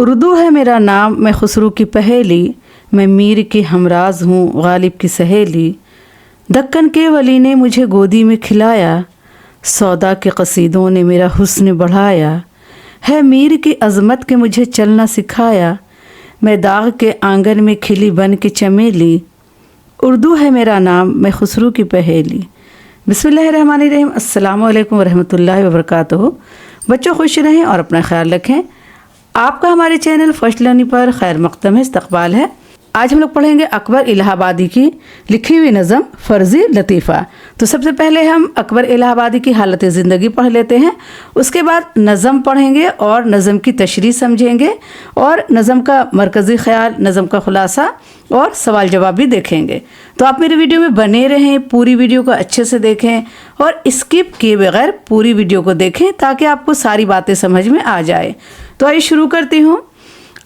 اردو ہے میرا نام، میں خسرو کی پہیلی، میں میر کی ہمراز ہوں غالب کی سہیلی۔ دکن کے ولی نے مجھے گودی میں کھلایا، سودا کے قصیدوں نے میرا حسن بڑھایا۔ ہے میر کی عظمت کے مجھے چلنا سکھایا، میں داغ کے آنگن میں کھلی بن کے چمیلی۔ اردو ہے میرا نام، میں خسرو کی پہیلی۔ بسم اللہ الرحمن الرحیم۔ السلام علیکم ورحمۃ اللہ وبرکاتہ۔ بچوں خوش رہیں اور اپنا خیال رکھیں۔ آپ کا ہمارے چینل فرسٹ لرننگ پر خیر مقدم استقبال ہے۔ آج ہم لوگ پڑھیں گے اکبر الہ آبادی کی لکھی ہوئی نظم فرضی لطیفہ۔ تو سب سے پہلے ہم اکبر الہ آبادی کی حالت زندگی پڑھ لیتے ہیں، اس کے بعد نظم پڑھیں گے اور نظم کی تشریح سمجھیں گے اور نظم کا مرکزی خیال، نظم کا خلاصہ اور سوال جواب بھی دیکھیں گے۔ تو آپ میرے ویڈیو میں بنے رہیں، پوری ویڈیو کو اچھے سے دیکھیں اور اسکپ کیے بغیر پوری ویڈیو کو دیکھیں تاکہ آپ کو ساری باتیں سمجھ میں آ جائے۔ تو آئیے شروع کرتی ہوں۔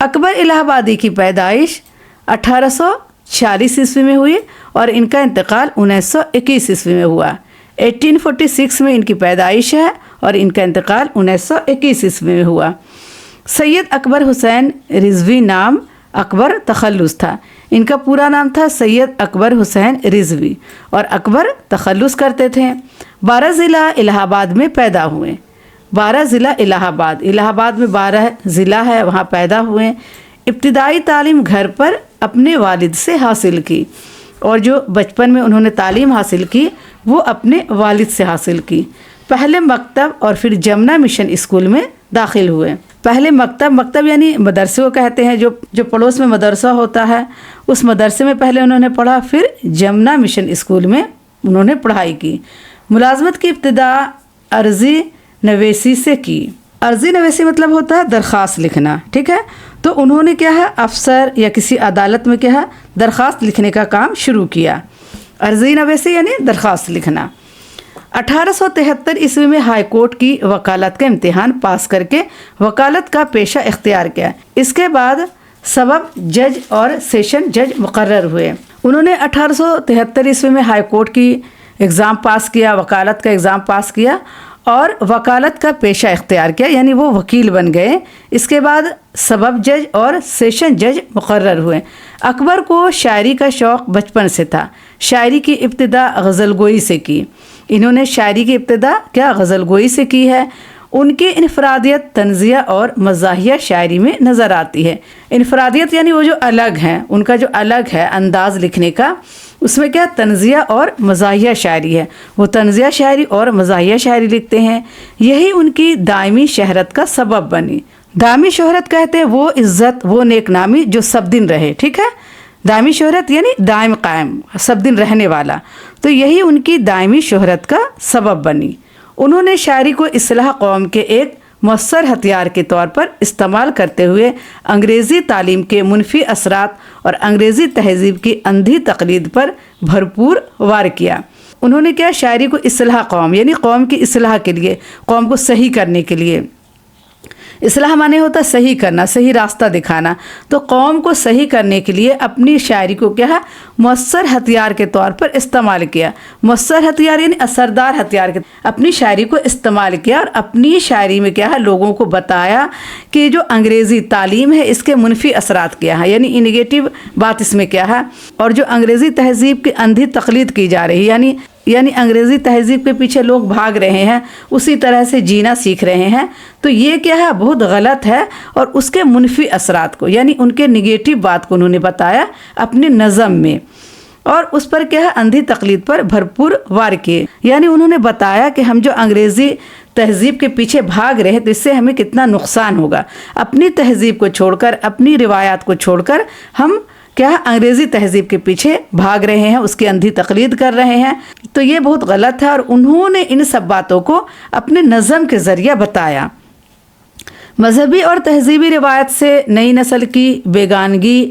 اکبر الہ آبادی کی پیدائش 1840 عیسوی میں ہوئی اور ان کا انتقال 1921 عیسوی میں ہوا۔ 1846 میں ان کی پیدائش ہے اور ان کا انتقال 1921 عیسوی میں ہوا۔ سید اکبر حسین رضوی نام اکبر تخلص تھا۔ ان کا پورا نام تھا سید اکبر حسین رضوی اور اکبر تخلص کرتے تھے۔ 12 ضلع الہ آباد میں پیدا ہوئے۔ 12 ضلع الہ آباد میں 12 ضلع ہے، وہاں پیدا ہوئے۔ ابتدائی تعلیم گھر پر اپنے والد سے حاصل کی اور جو بچپن میں انہوں نے تعلیم حاصل کی وہ اپنے والد سے حاصل کی۔ پہلے مکتب اور پھر جمنا مشن اسکول میں داخل ہوئے۔ پہلے مکتب یعنی مدرسے کو کہتے ہیں، جو پڑوس میں مدرسہ ہوتا ہے اس مدرسے میں پہلے انہوں نے پڑھا، پھر جمنا مشن اسکول میں انہوں نے پڑھائی کی۔ ملازمت کی ابتدا عرضی نویسی سے کی۔ عرضی نویسی مطلب ہوتا ہے درخواست لکھنا، ٹھیک ہے؟ تو انہوں نے کیا ہے افسر یا کسی عدالت میں کیا ہے درخواست لکھنے کا کام شروع کیا۔ عرضی نویسی یعنی درخواست لکھنا۔ 1873 عیسوی میں ہائی کورٹ کی وکالت کا امتحان پاس کر کے وکالت کا پیشہ اختیار کیا۔ اس کے بعد سبب جج اور سیشن جج مقرر ہوئے۔ انہوں نے 1873 عیسوی میں ہائی کورٹ کی ایگزام پاس کیا، وکالت کا ایگزام پاس کیا اور وکالت کا پیشہ اختیار کیا، یعنی وہ وکیل بن گئے۔ اس کے بعد سبب جج اور سیشن جج مقرر ہوئے۔ اکبر کو شاعری کا شوق بچپن سے تھا۔ شاعری کی ابتدا غزل گوئی سے کی۔ انہوں نے شاعری کی ابتدا غزل گوئی سے کی ہے۔ ان کی انفرادیت طنزیہ اور مزاحیہ شاعری میں نظر آتی ہے۔ انفرادیت یعنی وہ جو الگ ہیں، ان کا جو الگ ہے انداز لکھنے کا، اس میں کیا طنزیہ اور مزاحیہ شاعری ہے۔ وہ طنزیہ شاعری اور مزاحیہ شاعری لکھتے ہیں، یہی ان کی دائمی شہرت کا سبب بنی۔ دائمی شہرت کہتے ہیں وہ عزت، وہ نیک نامی جو سب دن رہے، ٹھیک ہے؟ دائمی شہرت یعنی دائم قائم، سب دن رہنے والا، تو یہی ان کی دائمی شہرت کا سبب بنی۔ انہوں نے شاعری کو اصلاح قوم کے ایک مؤثر ہتھیار کے طور پر استعمال کرتے ہوئے انگریزی تعلیم کے منفی اثرات اور انگریزی تہذیب کی اندھی تقلید پر بھرپور وار کیا۔ انہوں نے کیا شاعری کو اصلاح قوم یعنی قوم کی اصلاح کے لیے، قوم کو صحیح کرنے کے لیے، اصلاح معنی ہوتا ہے صحیح کرنا، صحیح راستہ دکھانا، تو قوم کو صحیح کرنے کے لیے اپنی شاعری کو کیا ہے مؤثر ہتھیار کے طور پر استعمال کیا۔ مؤثر ہتھیار یعنی اثردار ہتھیار کے اپنی شاعری کو استعمال کیا اور اپنی شاعری میں کیا ہے لوگوں کو بتایا کہ جو انگریزی تعلیم ہے اس کے منفی اثرات کیا ہے، یعنی نگیٹو بات اس میں کیا ہے، اور جو انگریزی تہذیب کی اندھی تقلید کی جا رہی یعنی انگریزی تہذیب کے پیچھے لوگ بھاگ رہے ہیں، اسی طرح سے جینا سیکھ رہے ہیں، تو یہ کیا ہے بہت غلط ہے، اور اس کے منفی اثرات کو یعنی ان کے نگیٹو بات کو انہوں نے بتایا اپنی نظم میں، اور اس پر کیا ہے اندھی تقلید پر بھرپور وار کیے۔ یعنی انہوں نے بتایا کہ ہم جو انگریزی تہذیب کے پیچھے بھاگ رہے ہیں تو اس سے ہمیں کتنا نقصان ہوگا۔ اپنی تہذیب کو چھوڑ کر، اپنی روایات کو چھوڑ کر ہم کیا انگریزی تہذیب کے پیچھے بھاگ رہے ہیں، اس کی اندھی تقلید کر رہے ہیں، تو یہ بہت غلط ہے، اور انہوں نے ان سب باتوں کو اپنے نظم کے ذریعہ بتایا۔ مذہبی اور تہذیبی روایت سے نئی نسل کی بیگانگی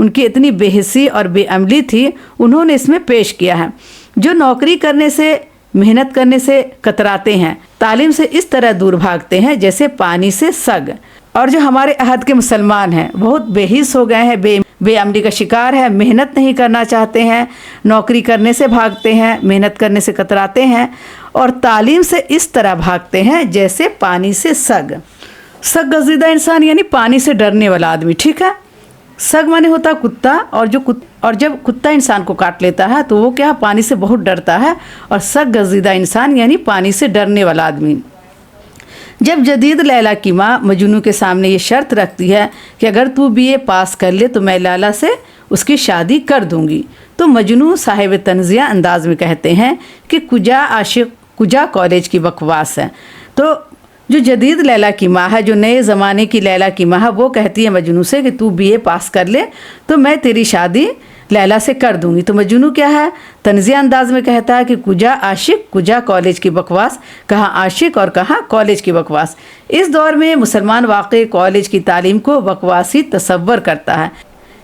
ان کی اتنی بےحسی اور بے عملی تھی، انہوں نے اس میں پیش کیا ہے۔ جو نوکری کرنے سے، محنت کرنے سے کتراتے ہیں، تعلیم سے اس طرح دور بھاگتے ہیں جیسے پانی سے سگ۔ اور جو ہمارے عہد کے مسلمان ہیں بہت بے حس ہو گئے ہیں، بے عملی کا شکار ہے، محنت نہیں کرنا چاہتے ہیں، نوکری کرنے سے بھاگتے ہیں، محنت کرنے سے کتراتے ہیں، اور تعلیم سے اس طرح بھاگتے ہیں جیسے پانی سے سگ۔ سگ گزیدہ انسان یعنی پانی سے ڈرنے والا آدمی، ٹھیک ہے۔ سگ مانے ہوتا کتا، اور جب کتا انسان کو کاٹ لیتا ہے تو وہ کیا پانی سے بہت ڈرتا ہے، اور سگ گزیدہ انسان یعنی پانی سے ڈرنے والا آدمی۔ جب جدید لیلا کی ماں مجنوں کے سامنے یہ شرط رکھتی ہے کہ اگر تو BA پاس کر لے تو میں لیلا سے اس کی شادی کر دوں گی، تو مجنوں صاحب تنزیہ انداز میں کہتے ہیں کہ کجا عاشق کجا کالج کی بکواس ہے۔ تو جو جدید لیلا کی ماں ہے، جو نئے زمانے کی لیلا کی ماں ہے، وہ کہتی ہے مجنوں سے کہ تو BA پاس کر لے تو میں تیری شادی لیلا سے کر دوں گی۔ تو مجنوں کیا ہے، طنزیہ انداز میں کہتا ہے کہ کجا عاشق کجا کالج کی بکواس، کہاں عاشق اور کہاں کالج کی بکواس۔ اس دور میں مسلمان واقعی کالج کی تعلیم کو بکواسی تصور کرتا ہے،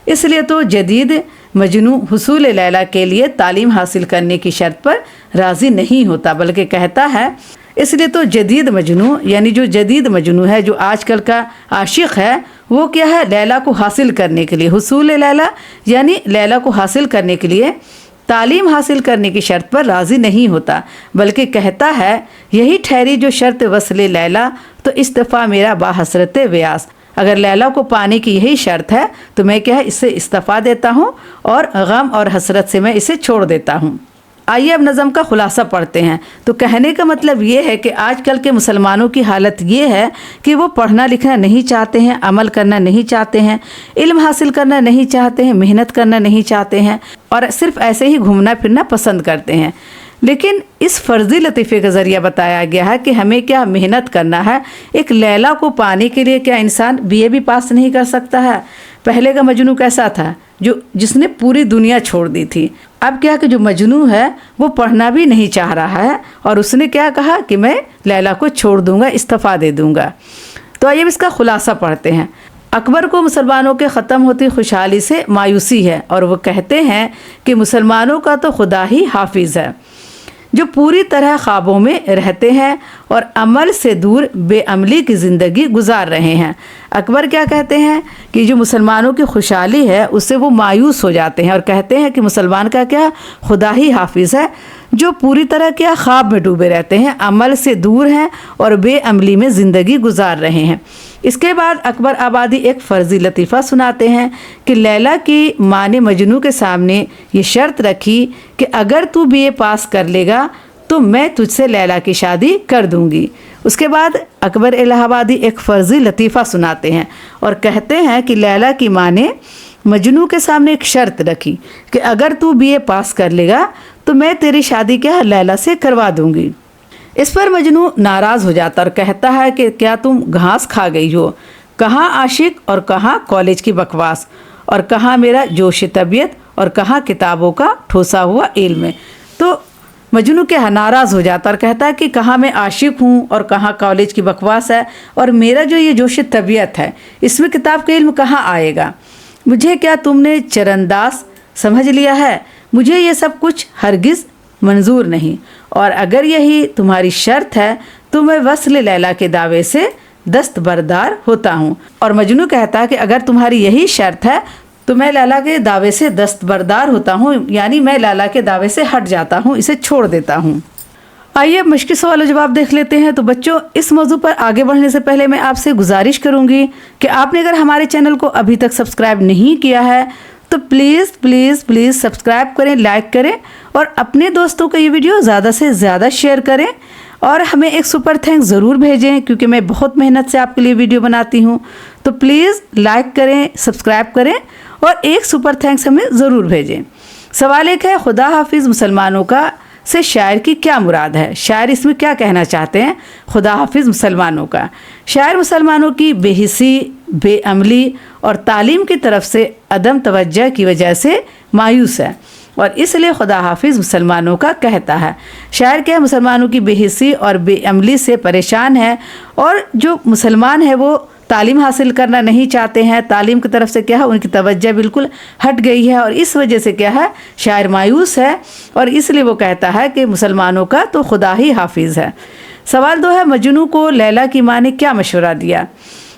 اس لیے تو جدید مجنوں حصول لیلا کے لیے تعلیم حاصل کرنے کی شرط پر راضی نہیں ہوتا، بلکہ کہتا ہے، اس لیے تو جدید مجنوں یعنی جو جدید مجنوں ہے، جو آج کل کا عاشق ہے، وہ کیا ہے، لیلا کو حاصل کرنے کے لیے، حصول لیلا یعنی لیلا کو حاصل کرنے کے لیے تعلیم حاصل کرنے کی شرط پر راضی نہیں ہوتا، بلکہ کہتا ہے یہی ٹھہری جو شرط وصل لیلا تو استفا میرا باحسرت ویاس۔ اگر لیلا کو پانے کی یہی شرط ہے تو میں کیا ہے اس سے استفا دیتا ہوں اور غم اور حسرت سے میں اسے چھوڑ دیتا ہوں۔ آئیے اب نظم کا خلاصہ پڑھتے ہیں۔ تو کہنے کا مطلب یہ ہے کہ آج کل کے مسلمانوں کی حالت یہ ہے کہ وہ پڑھنا لکھنا نہیں چاہتے ہیں، عمل کرنا نہیں چاہتے ہیں، علم حاصل کرنا نہیں چاہتے ہیں، محنت کرنا نہیں چاہتے ہیں، اور صرف ایسے ہی گھومنا پھرنا پسند کرتے ہیں۔ لیکن اس فرضی لطیفے کا ذریعہ بتایا گیا ہے کہ ہمیں کیا محنت کرنا ہے۔ ایک لیلا کو پانے کے لیے کیا انسان BA بھی پاس نہیں کر سکتا ہے؟ پہلے کا مجنوں کیسا تھا، جس نے پوری دنیا چھوڑ دی تھی۔ اب کیا کہ جو مجنوں ہے وہ پڑھنا بھی نہیں چاہ رہا ہے، اور اس نے کیا کہا کہ میں لیلا کو چھوڑ دوں گا، استفا دے دوں گا۔ تو آئیے اس کا خلاصہ پڑھتے ہیں۔ اکبر کو مسلمانوں کے ختم ہوتی خوشحالی سے مایوسی ہے، اور وہ کہتے ہیں کہ مسلمانوں کا تو خدا ہی حافظ ہے، جو پوری طرح خوابوں میں رہتے ہیں اور عمل سے دور بے عملی کی زندگی گزار رہے ہیں۔ اکبر کیا کہتے ہیں کہ جو مسلمانوں کی خوشحالی ہے اس سے وہ مایوس ہو جاتے ہیں، اور کہتے ہیں کہ مسلمان کا کیا خدا ہی حافظ ہے، جو پوری طرح کیا خواب میں ڈوبے رہتے ہیں، عمل سے دور ہیں اور بے عملی میں زندگی گزار رہے ہیں۔ اس کے بعد اکبر آبادی ایک فرضی لطیفہ سناتے ہیں کہ لیلا کی ماں نے مجنوں کے سامنے یہ شرط رکھی کہ اگر تو BA پاس کر لے گا تو میں تجھ سے لیلا کی شادی کر دوں گی۔ اس کے بعد اکبر الہ آبادی ایک فرضی لطیفہ سناتے ہیں اور کہتے ہیں کہ لیلا کی ماں نے مجنوں کے سامنے ایک شرط رکھی کہ اگر تو BA پاس کر لے گا تو میں تیری شادی کیا لیلا سے کروا دوں گی۔ اس پر مجنوں ناراض ہو جاتا اور کہتا ہے کہ کیا تم گھاس کھا گئی ہو، کہاں عاشق اور کہاں کالج کی بکواس، اور کہاں میرا جوش طبیعت اور کہاں کتابوں کا ٹھوسا ہوا علم ہے۔ تو مجنوں کیا ناراض ہو جاتا اور کہتا ہے کہ کہاں میں عاشق ہوں اور کہاں کالج کی بکواس ہے، اور میرا جو یہ جوش طبیعت ہے اس میں کتاب کا علم کہاں آئے گا؟ مجھے کیا تم نے چرنداز سمجھ لیا ہے؟ مجھے یہ سب کچھ ہرگز منظور نہیں، اور اگر یہی تمہاری شرط ہے تو میں وصل لیلا کے دعوے سے دستبردار ہوتا ہوں۔ اور مجنوں کہتا ہے کہ اگر تمہاری یہی شرط ہے تو میں لیلا کے دعوے سے دستبردار ہوتا ہوں، یعنی میں لیلا کے دعوے سے ہٹ جاتا ہوں، اسے چھوڑ دیتا ہوں۔ آئیے مشکل سوال و جواب دیکھ لیتے ہیں۔ تو بچوں، اس موضوع پر آگے بڑھنے سے پہلے میں آپ سے گزارش کروں گی کہ آپ نے اگر ہمارے چینل کو ابھی تک سبسکرائب نہیں کیا ہے تو پلیز پلیز پلیز سبسکرائب کریں، لائک کریں، اور اپنے دوستوں کو یہ ویڈیو زیادہ سے زیادہ شیئر کریں، اور ہمیں ایک سپر تھینکس ضرور بھیجیں کیونکہ میں بہت محنت سے آپ کے لیے ویڈیو بناتی ہوں۔ تو پلیز لائک کریں، سبسکرائب کریں، اور ایک سپر تھینکس ہمیں ضرور بھیجیں۔ سوال ایک ہے، خدا حافظ مسلمانوں کا سے شاعر کی کیا مراد ہے؟ شاعر اس میں کیا کہنا چاہتے ہیں؟ خدا حافظ مسلمانوں کا شاعر مسلمانوں کی بے حسی، بے عملی اور تعلیم کی طرف سے عدم توجہ کی وجہ سے مایوس ہے، اور اس لیے خدا حافظ مسلمانوں کا کہتا ہے۔ شاعر کیا مسلمانوں کی بے حسی اور بے عملی سے پریشان ہے، اور جو مسلمان ہے وہ تعلیم حاصل کرنا نہیں چاہتے ہیں، تعلیم کی طرف سے کیا ہے ان کی توجہ بالکل ہٹ گئی ہے، اور اس وجہ سے کیا ہے شاعر مایوس ہے، اور اس لیے وہ کہتا ہے کہ مسلمانوں کا تو خدا ہی حافظ ہے۔ سوال 2 ہے، مجنو کو لیلا کی ماں نے کیا مشورہ دیا؟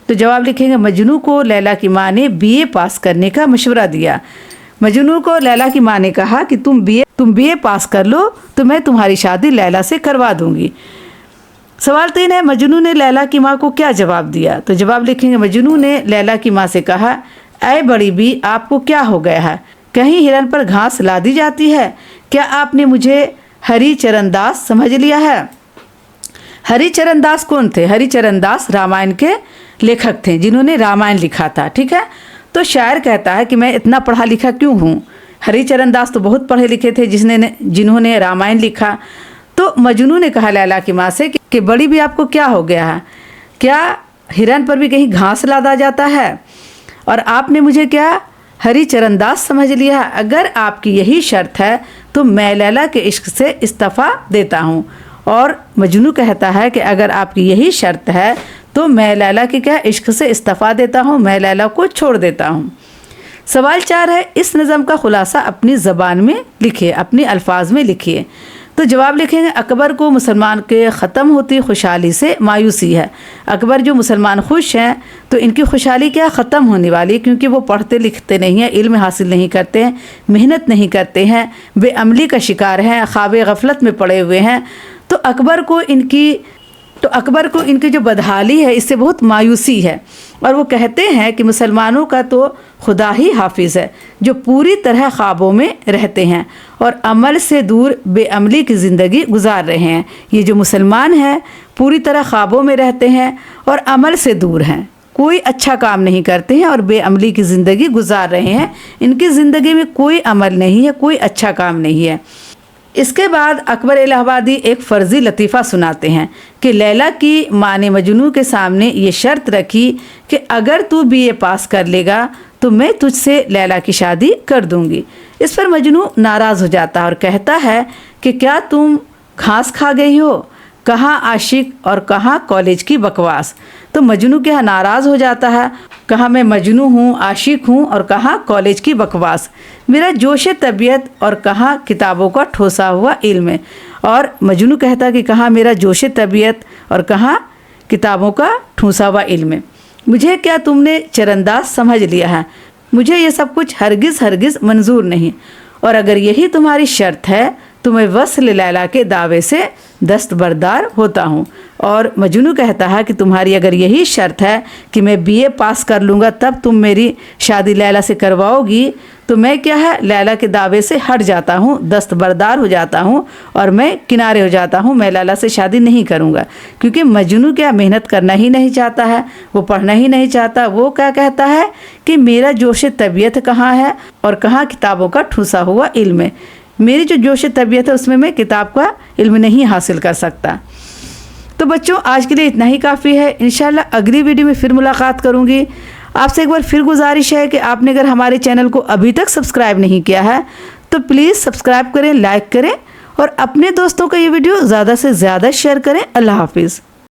تو جواب لکھیں گے مجنو کو لیلا کی ماں نے BA پاس کرنے کا مشورہ دیا۔ مجنو کو لیلا کی ماں نے کہا کہ تم BA پاس کر لو تو میں تمہاری شادی لیلا سے کروا دوں گی۔ سوال 3 ہے، مجنو نے لیلا کی ماں کو کیا جواب دیا؟ تو جواب لکھیں گے مجنو نے لیلا کی ماں سے کہا، اے بڑی بی آپ کو کیا ہو گیا ہے؟ کہیں ہرن پر گھاس لا دی جاتی ہے؟ کیا آپ نے مجھے ہری چرن داس سمجھ لیا ہے؟ ہری چرن داس کون تھے؟ ہری چرن داس رامائن کے لیکھک تھے جنہوں نے رامائن لکھا تھا، ٹھیک ہے؟ تو شاعر کہتا ہے کہ میں اتنا پڑھا لکھا کیوں ہوں؟ ہری چرن داس تو بہت پڑھے لکھے تھے جنہوں نے رامائن لکھا۔ تو مجنو نے کہا لیلا کی ماں سے کہ بڑی بھی آپ کو کیا ہو گیا ہے؟ کیا ہرن پر بھی کہیں گھاس لادا جاتا ہے؟ اور آپ نے مجھے کیا ہری چرن داس سمجھ لیا ہے؟ اگر آپ کی یہی شرط ہے تو میں لیلا کے عشق سے استعفیٰ دیتا ہوں۔ اور مجنو کہتا ہے کہ اگر آپ کی یہی شرط ہے تو میں لیلا کے کیا عشق سے استعفیٰ دیتا ہوں، میں لیلا کو چھوڑ دیتا ہوں۔ سوال 4 ہے، اس نظم کا خلاصہ اپنی زبان میں لکھیے، اپنی الفاظ میں لکھیے۔ تو جواب لکھیں گے اکبر کو مسلمان کے ختم ہوتی خوشحالی سے مایوسی ہے۔ اکبر جو مسلمان خوش ہیں تو ان کی خوشحالی کیا ختم ہونے والی ہے، کیونکہ وہ پڑھتے لکھتے نہیں ہیں، علم حاصل نہیں کرتے ہیں، محنت نہیں کرتے ہیں، بے عملی کا شکار ہیں، خواب غفلت میں پڑے ہوئے ہیں۔ تو اکبر کو ان کی جو بدحالی ہے اس سے بہت مایوسی ہے، اور وہ کہتے ہیں کہ مسلمانوں کا تو خدا ہی حافظ ہے جو پوری طرح خوابوں میں رہتے ہیں اور عمل سے دور بے عملی کی زندگی گزار رہے ہیں۔ یہ جو مسلمان ہیں پوری طرح خوابوں میں رہتے ہیں اور عمل سے دور ہیں، کوئی اچھا کام نہیں کرتے ہیں اور بے عملی کی زندگی گزار رہے ہیں، ان کی زندگی میں کوئی عمل نہیں ہے، کوئی اچھا کام نہیں ہے۔ اس کے بعد اکبر الہ آبادی ایک فرضی لطیفہ سناتے ہیں کہ لیلا کی ماں نے مجنو کے سامنے یہ شرط رکھی کہ اگر تو BA پاس کر لے گا تو میں تجھ سے لیلا کی شادی کر دوں گی۔ اس پر مجنو ناراض ہو جاتا ہے اور کہتا ہے کہ کیا تم گھاس کھا گئی ہو؟ کہاں عاشق اور کہاں کالج کی بکواس۔ تو مجنو کیا ناراض ہو جاتا ہے، کہاں میں مجنو ہوں، عاشق ہوں، اور کہاں کالج کی بکواس، میرا جوش طبیعت اور کہاں کتابوں کا ٹھوسا ہوا علم ہے۔ اور مجنو کہتا کہ کہاں میرا جوش طبیعت اور کہاں کتابوں کا ٹھوسا ہوا علم ہے، مجھے کیا تم نے چرنداز سمجھ لیا ہے؟ مجھے یہ سب کچھ ہرگز منظور نہیں، اور اگر یہی تمہاری شرط ہے تو میں وصل لیلا کے دعوے سے دستبردار ہوتا ہوں۔ اور مجنو کہتا ہے کہ تمہاری اگر یہی شرط ہے کہ میں BA پاس کر لوں گا تب تم میری شادی لیلا سے کرواؤ گی، تو میں کیا ہے لیلا کے دعوے سے ہٹ جاتا ہوں، دستبردار ہو جاتا ہوں اور میں کنارے ہو جاتا ہوں، میں لیلا سے شادی نہیں کروں گا۔ کیونکہ مجنو کیا محنت کرنا ہی نہیں چاہتا ہے، وہ پڑھنا ہی نہیں چاہتا، وہ کیا کہتا ہے کہ میرا جوش طبیعت کہاں ہے اور کہاں کتابوں کا ٹھوسا ہوا علم ہے، میری جو جوش طبیعت ہے اس میں کتاب کا علم نہیں حاصل کر سکتا۔ تو بچوں آج کے لیے اتنا ہی کافی ہے، انشاءاللہ اگلی ویڈیو میں پھر ملاقات کروں گی۔ آپ سے ایک بار پھر گزارش ہے کہ آپ نے اگر ہمارے چینل کو ابھی تک سبسکرائب نہیں کیا ہے تو پلیز سبسکرائب کریں، لائک کریں اور اپنے دوستوں کو یہ ویڈیو زیادہ سے زیادہ شیئر کریں۔ اللہ حافظ۔